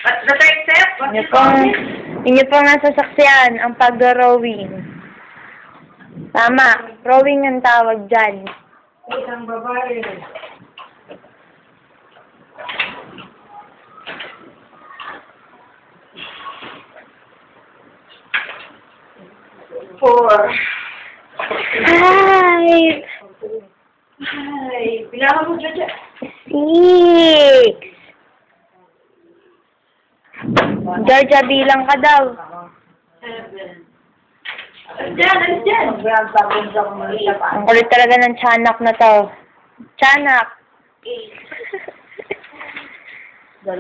What's the third step? Inyo pong nasasaksiyan ang pag-rowing. Tama. Rowing ang tawag dyan. Isang babae. Four. Five. Ay, bilangan mo dyan. 6. Georgia, bilang ka daw. 7. Diyan. Ang kulit talaga ng tiyanak na to. Tiyanak. 8. 7.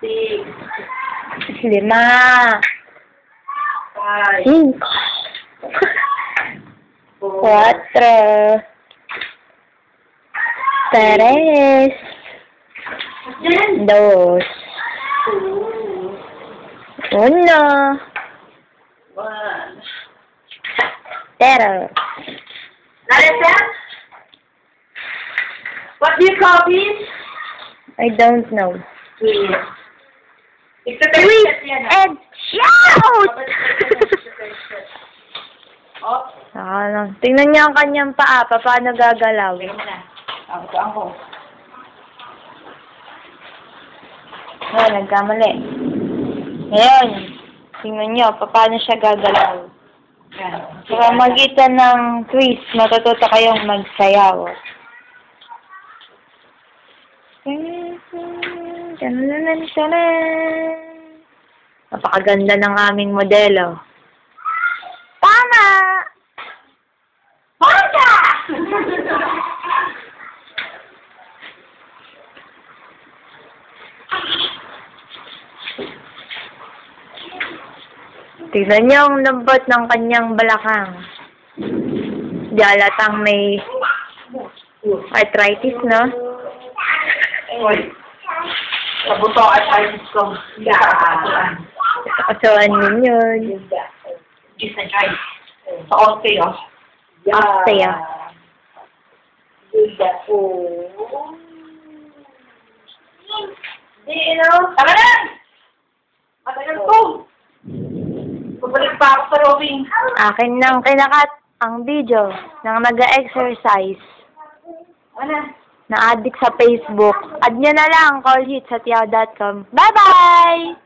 6. 5. 4. 3. 2. 1. Zero. Understand? What do you call this? I don't know. Twist. Twist and shout! Tingnan niyo ang kanyang paa. Paano gagalaw? Ngayon, nagkamali. Ngayon, tingnan niyo, paano siya gagalaw. Sa pamagitan ng twist, matututo kayong magsayaw. Napakaganda ng aming modelo. Tama! Honda! Tignan niyo ang lambot ng kanyang balakang. Dialatang may arthritis, no? Sabuto arthritis ko. Kasuan yun yun. Just a try. Sa osteo. Osteo. Tama na! Matagal ko! Pabalik pa ako sa rowing. Akin nang kinakat ang video ng nag-exercise na addict sa Facebook. Add nyo na lang, callhits@yahoo.com. Bye-bye!